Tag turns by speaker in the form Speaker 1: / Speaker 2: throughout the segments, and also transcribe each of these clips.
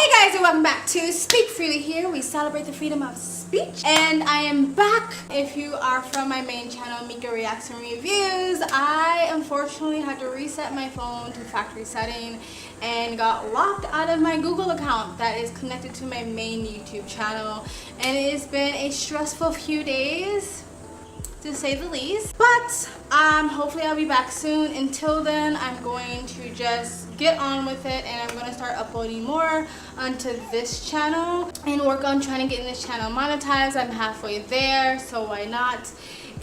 Speaker 1: Hey guys, and welcome back to Speak Freely. Here we celebrate the freedom of speech, and I am back. If you are from my main channel, Mika Reacts and Reviews, I unfortunately had to reset my phone to factory setting and got locked out of my Google account that is connected to my main YouTube channel, and it has been a stressful few days, to say the least, but hopefully I'll be back soon. Until then, I'm going to just get on with it, and I'm going to start uploading more onto this channel and work on trying to get this channel monetized. I'm halfway there, so why not?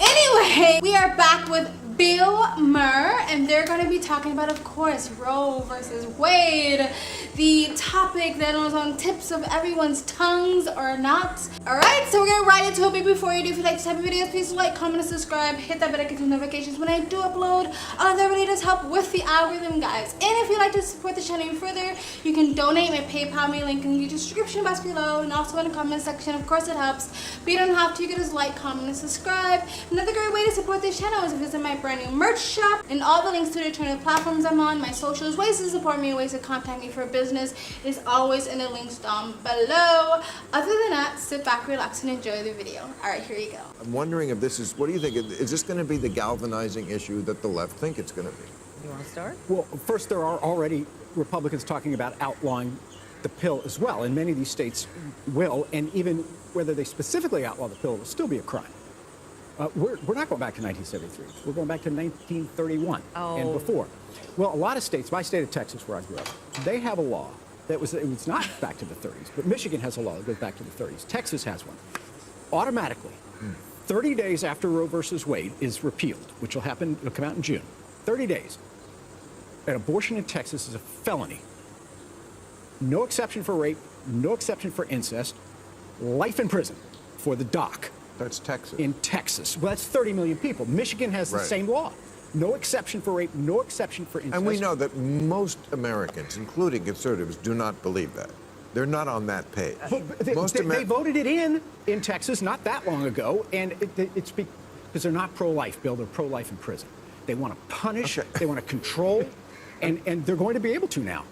Speaker 1: Anyway, we are back with Bill Maher, and they're going to be talking about, of course, Roe versus Wade, the topic that is on tips of everyone's tongues or not. Alright, so we're going to right into it. But before you do, if you like this type of videos, please like, comment, and subscribe. Hit that bell to get notifications when I do upload. That really does help with the algorithm, guys. And if you'd like to support the channel even further, you can donate. My PayPal me link in the description box below, and also in the comment section. Of course, it helps, but you don't have to. You can just like, comment, and subscribe. Another great way to support this channel is to visit my brand new merch shop, and all the links to the alternative platforms I'm on, my socials, ways to support me, ways to contact me for business is always in the links down below. Other than that, sit back, relax, and enjoy the video. All right, here you go.
Speaker 2: I'm wondering if this is, what do you think? Is this going to be the galvanizing issue that the left think it's going to be?
Speaker 3: You want to start?
Speaker 4: Well, first, there are already Republicans talking about outlawing the pill as well, and many of these states will, and even whether they specifically outlaw the pill, it will still be a crime. We're not going back to 1973. We're going back to 1931 and before. Well, a lot of states, my state of Texas, where I grew up, they have a law that was, it was not back to the 30s, but Michigan has a law that goes back to the 30s. Texas has one. Automatically, 30 days after Roe versus Wade is repealed, which will happen, it'll come out in June. 30 days. An abortion in Texas is a felony. No exception for rape, no exception for incest, life in prison for the doc.
Speaker 2: That's Texas.
Speaker 4: In Texas. Well, that's 30 million people. Michigan has the same law. No exception for rape, no exception for incest.
Speaker 2: And we know that most Americans, including conservatives, do not believe that. They're not on that page.
Speaker 4: They voted it in Texas not that long ago, and it's because they're not pro-life, Bill. They're pro-life in prison. They want to punish, they want to control, and they're going to be able to now.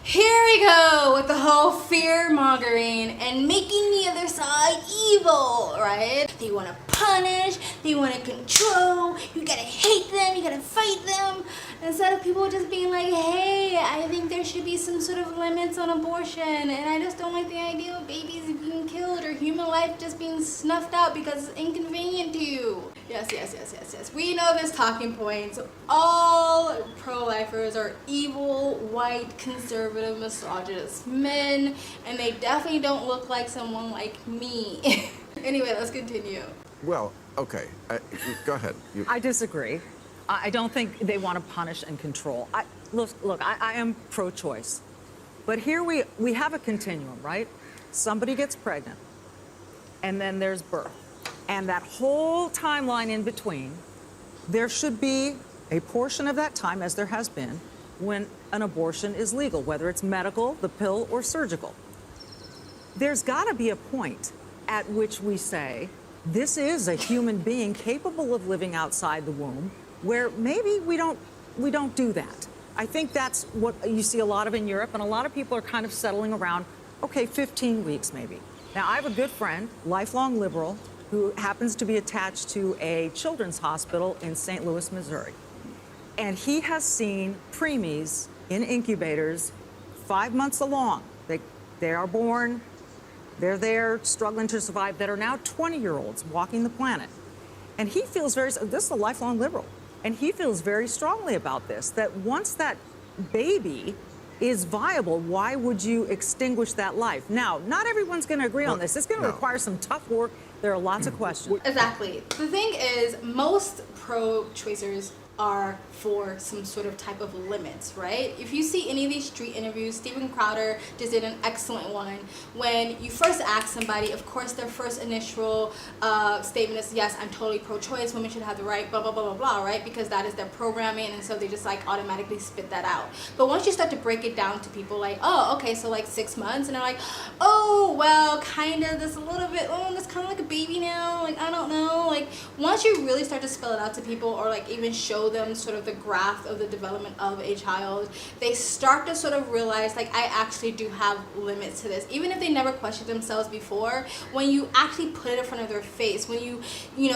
Speaker 1: Here we go with the whole fear-mongering and making the other side evil, right? They want to punish, they want to control, you gotta hate them, you gotta fight them. Instead of people just being like, hey, I think there should be some sort of limits on abortion, and I just don't like the idea of babies being killed or human life just being snuffed out because it's inconvenient to you. Yes. We know this talking points. All pro-lifers are evil, white, conservative, misogynist men, and they definitely don't look like someone like me. Anyway, let's continue.
Speaker 2: Well, okay. Go ahead.
Speaker 3: I disagree. I don't think they want to punish and control. Look, I am pro-choice. But here we have a continuum, right? Somebody gets pregnant, and then there's birth. And that whole timeline in between, there should be a portion of that time, as there has been, when an abortion is legal, whether it's medical, the pill, or surgical. There's got to be a point at which we say, this is a human being capable of living outside the womb, where maybe we don't do that. I think that's what you see a lot of in Europe, and a lot of people are kind of settling around, okay, 15 weeks maybe. Now, I have a good friend, lifelong liberal, who happens to be attached to a children's hospital in St. Louis, Missouri. And he has seen preemies in incubators 5 months along. They are born, they're there struggling to survive, that are now 20-year-olds walking the planet. And he feels this is a lifelong liberal, and he feels very strongly about this, that once that baby is viable, why would you extinguish that life? Now, not everyone's going to agree on this. It's going to require some tough work. There are lots of questions.
Speaker 1: Exactly. The thing is, most pro-choicers are for some sort of type of limits, right? If you see any of these street interviews, Steven Crowder just did an excellent one. When you first ask somebody, of course, their first initial statement is, yes, I'm totally pro-choice, women should have the right, blah, blah, blah, blah, blah, right? Because that is their programming, and so they just like automatically spit that out. But once you start to break it down to people like, oh, okay, so like 6 months, and they're like, oh, oh, well, kind of, there's a little bit, oh, it's kind of like a baby now, like, I don't know. Like, once you really start to spell it out to people, or like even show them sort of the graph of the development of a child, they start to sort of realize, like, I actually do have limits to this. Even if they never questioned themselves before, when you actually put it in front of their face, when you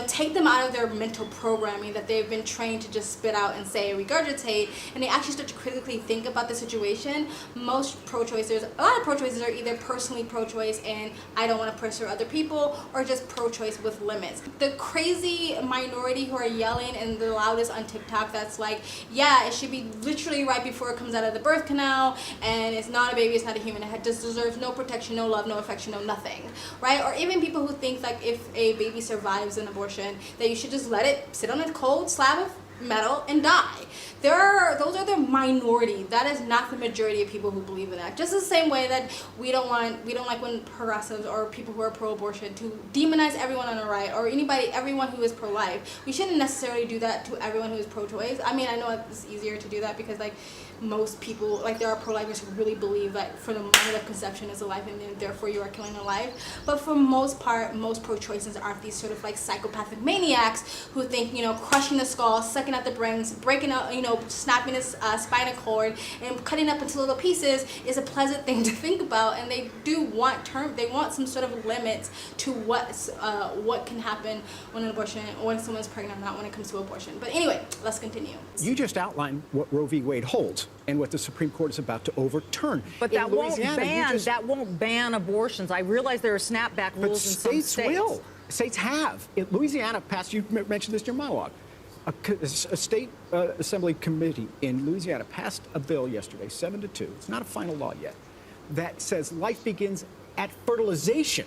Speaker 1: take them out of their mental programming that they've been trained to just spit out and say, regurgitate, and they actually start to critically think about the situation, most pro-choicers, a lot of pro-choicers are either personally pro-choice and I don't want to pressure other people, or just pro-choice with limits. The crazy minority who are yelling and the loudest on TikTok that's like, yeah, it should be literally right before it comes out of the birth canal, and it's not a baby, it's not a human, it just deserves no protection, no love, no affection, no nothing, right? Or even people who think like if a baby survives an abortion, that you should just let it sit on a cold slab of metal and die. Those are the minority. That is not the majority of people who believe in that. Just the same way that we don't like when progressives or people who are pro-abortion to demonize everyone on the right, or everyone who is pro-life. We shouldn't necessarily do that to everyone who is pro-choice. I mean, I know it's easier to do that because like most people, like there are pro-lifers who really believe that for the moment of conception is a life and then therefore you are killing a life. But for most part, most pro-choicers aren't these sort of like psychopathic maniacs who think, crushing the skull, sucking out the brains, breaking out, snapping his spinal cord and cutting up into little pieces is a pleasant thing to think about. And they do want some sort of limits to what can happen when when someone's pregnant, not when it comes to abortion. But anyway, let's continue.
Speaker 4: You just outlined what Roe v. Wade holds and what the Supreme Court is about to overturn.
Speaker 3: But that won't ban abortions. I realize there are snapback rules in some states.
Speaker 4: But states will. States have. Louisiana passed, you mentioned this in your monologue, a state assembly committee in Louisiana passed a bill yesterday, 7-2, it's not a final law yet, that says life begins at fertilization,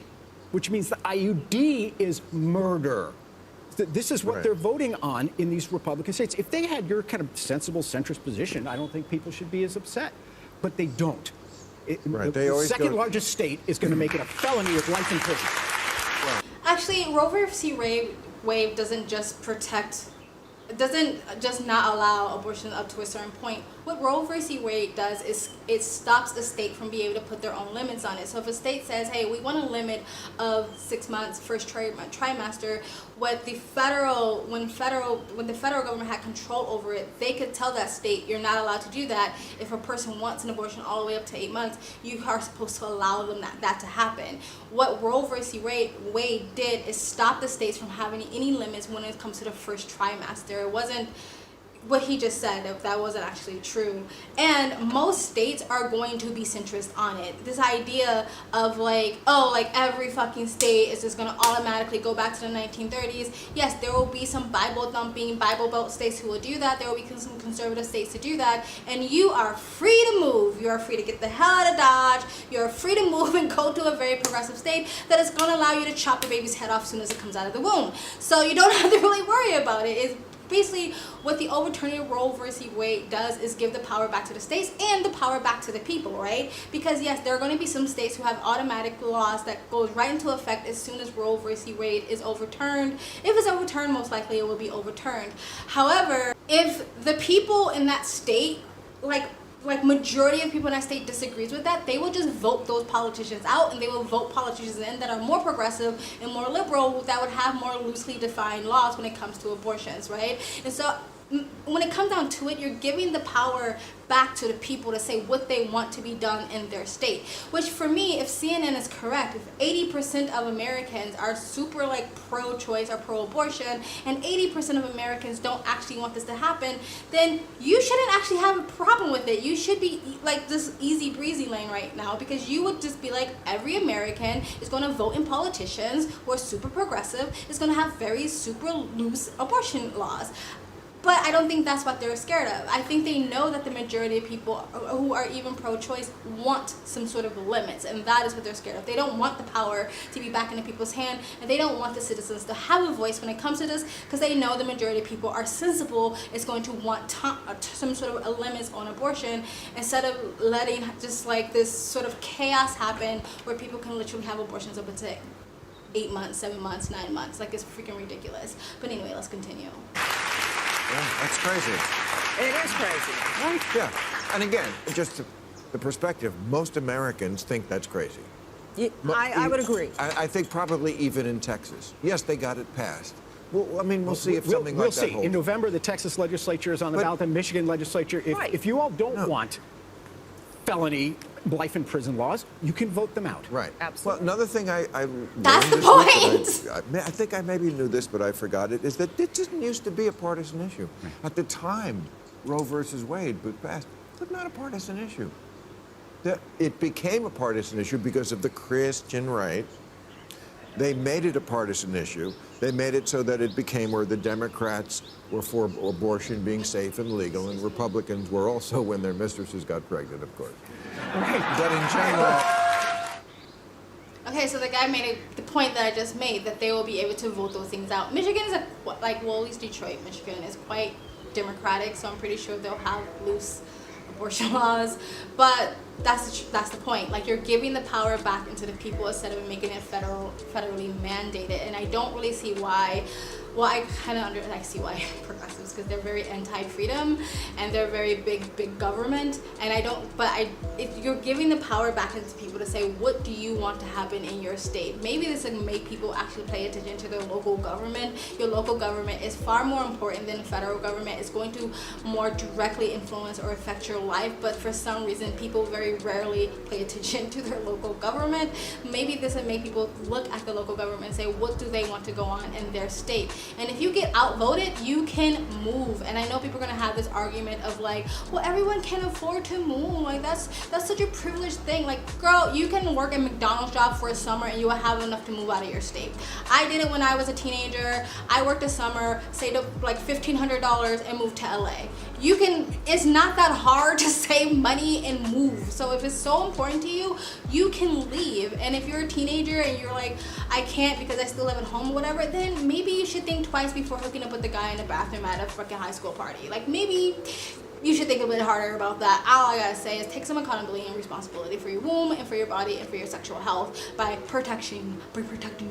Speaker 4: which means the IUD is murder. This is what they're voting on in these Republican states. If they had your kind of sensible centrist position, I don't think people should be as upset. But they don't. The second largest state is going to make it a felony with life in prison.
Speaker 1: Actually, Roe v. Wade doesn't just not allow abortion up to a certain point. What Roe v. Wade does is it stops the state from being able to put their own limits on it. So if a state says, hey, we want a limit of 6 months, first trimester, when the federal government had control over it, they could tell that state, you're not allowed to do that. If a person wants an abortion all the way up to 8 months, you are supposed to allow them that to happen. What Roe v. Wade did is stop the states from having any limits when it comes to the first trimester. It wasn't what he just said, if that wasn't actually true. And most states are going to be centrist on it. This idea of like, oh, like every fucking state is just going to automatically go back to the 1930s. Yes, there will be some Bible-thumping, Bible-Belt states who will do that. There will be some conservative states to do that. And you are free to move. You are free to get the hell out of Dodge. You're free to move and go to a very progressive state that is going to allow you to chop the baby's head off as soon as it comes out of the womb. So you don't have to really worry about it. It's basically what the overturning of Roe v. Wade does is give the power back to the states and the power back to the people, right? Because yes, there are going to be some states who have automatic laws that goes right into effect as soon as Roe v. Wade is overturned. If it's overturned, most likely it will be overturned. However, if the people in that state, like majority of people in that state disagrees with that, they will just vote those politicians out, and they will vote politicians in that are more progressive and more liberal, that would have more loosely defined laws when it comes to abortions, right? And so when it comes down to it, you're giving the power back to the people to say what they want to be done in their state. Which for me, if CNN is correct, if 80% of Americans are super like pro-choice or pro-abortion, and 80% of Americans don't actually want this to happen, then you shouldn't actually have a problem with it. You should be like this easy breezy lane right now, because you would just be like, every American is going to vote in politicians who are super progressive, is going to have very super loose abortion laws. But I don't think that's what they're scared of. I think they know that the majority of people who are even pro-choice want some sort of limits, and that is what they're scared of. They don't want the power to be back in the people's hand, and they don't want the citizens to have a voice when it comes to this, because they know the majority of people are sensible, is going to want some sort of limits on abortion, instead of letting just like this sort of chaos happen where people can literally have abortions up to 8 months, 7 months, 9 months. Like, it's freaking ridiculous. But anyway, let's continue.
Speaker 2: Yeah, that's crazy.
Speaker 3: It is crazy.
Speaker 2: Right? Yeah. And again, just the perspective, most Americans think that's crazy.
Speaker 3: I would agree.
Speaker 2: I think probably even in Texas. Yes, they got it passed. Well, I mean, we'll see if something like that
Speaker 4: holds.
Speaker 2: holds.
Speaker 4: In November, the Texas legislature is on the ballot, the Michigan legislature. If you all don't want felony life in prison laws, you can vote them out.
Speaker 2: Right.
Speaker 3: Absolutely.
Speaker 2: Well, another thing I
Speaker 1: That's
Speaker 2: learned
Speaker 1: the
Speaker 2: this week, I think I maybe knew this, but I forgot it, is that it didn't used to be a partisan issue. At the time Roe versus Wade was passed, it was not a partisan issue. It became a partisan issue because of the Christian right. They made it a partisan issue. They made it so that it became where the Democrats were for abortion being safe and legal, and Republicans were also when their mistresses got pregnant, of course.
Speaker 4: Right.
Speaker 2: But in general...
Speaker 1: Okay, so the guy made the point that I just made, that they will be able to vote those things out. Michigan is well, at least Detroit, Michigan is quite democratic, so I'm pretty sure they'll have loose abortion laws. But that's the point. Like, you're giving the power back into the people instead of making it federally mandated. And I don't really see why. Well, I see why progressives, because they're very anti-freedom and they're very big government. And if you're giving the power back into people to say, what do you want to happen in your state? Maybe this will make people actually pay attention to their local government. Your local government is far more important than the federal government. It's going to more directly influence or affect your life. But for some reason, people very rarely pay attention to their local government. Maybe this will make people look at the local government and say, what do they want to go on in their state? And if you get outvoted, you can move. And I know people are gonna have this argument of like, well, everyone can afford to move. Like, that's such a privileged thing. Like, girl, you can work a McDonald's job for a summer and you will have enough to move out of your state. I did it when I was a teenager. I worked a summer, saved up like $1,500 and moved to LA. It's not that hard to save money and move. So if it's so important to you, you can leave. And if you're a teenager and you're like, I can't because I still live at home or whatever, then maybe you should think twice before hooking up with the guy in the bathroom at a freaking high school party. Like, maybe you should think a bit harder about that. All I gotta say is take some accountability and responsibility for your womb and for your body and for your sexual health by protecting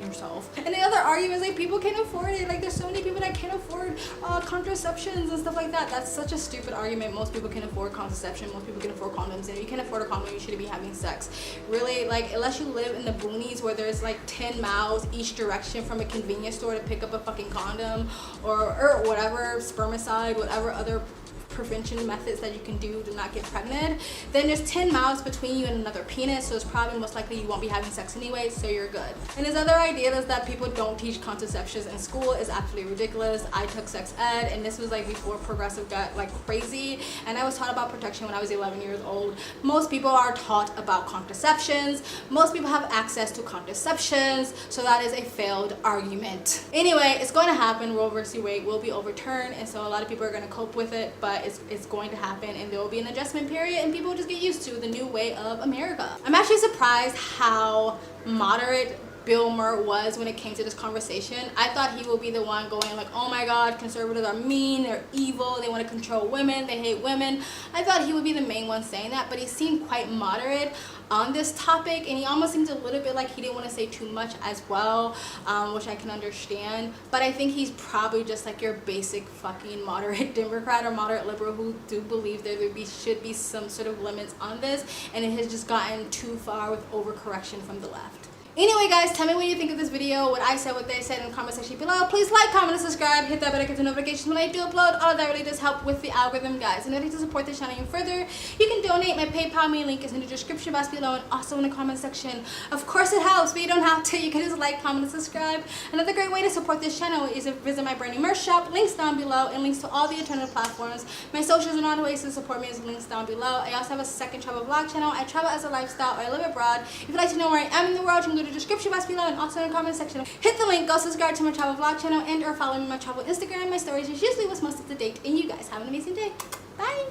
Speaker 1: yourself. And the other argument is like, people can't afford it. Like, there's so many people that can't afford contraceptions and stuff like that. That's such a stupid argument. Most people can afford contraception. Most people can afford condoms. And if you can afford a condom, you shouldn't be having sex. Really, like, unless you live in the boonies where there's like 10 miles each direction from a convenience store to pick up a fucking condom or whatever, spermicide, whatever other prevention methods that you can do to not get pregnant, then there's 10 miles between you and another penis, so it's probably most likely you won't be having sex anyway, so you're good. And this other idea is that people don't teach contraceptions in school is absolutely ridiculous. I took sex ed, and this was like before progressive got like crazy, and I was taught about protection when I was 11 years old. Most people are taught about contraceptions. Most people have access to contraceptions, so that is a failed argument. Anyway, it's going to happen. Roe versus Wade will be overturned, and so a lot of people are going to cope with it, but it's going to happen, and there will be an adjustment period, and people will just get used to the new way of America. I'm actually surprised how moderate Bill Maher was when it came to this conversation. I thought he would be the one going like, oh my god, conservatives are mean, they're evil, they want to control women, they hate women. I thought he would be the main one saying that, but he seemed quite moderate on this topic, and he almost seems a little bit like he didn't want to say too much as well, which I can understand. But I think he's probably just like your basic fucking moderate Democrat or moderate liberal who do believe there should be some sort of limits on this, and it has just gotten too far with overcorrection from the left. Anyway, guys, tell me what you think of this video, what I said, what they said in the comment section below. Please like, comment, and subscribe. Hit that bell to get the notifications when I do upload. All of that really does help with the algorithm, guys. In order to support this channel even further, you can donate. My PayPal link is in the description box below and also in the comment section. Of course it helps, but you don't have to. You can just like, comment, and subscribe. Another great way to support this channel is to visit my brand new merch shop. Links down below, and links to all the alternative platforms. My socials and all the ways to support me is links down below. I also have a second travel vlog channel. I travel as a lifestyle. I live abroad. If you'd like to know where I am in the world, you can go to the description box below and also in the comment section. Hit the link, go subscribe to my travel vlog channel, and or follow me on my travel Instagram. My stories is usually what's most up to date, and you guys have an amazing day. Bye!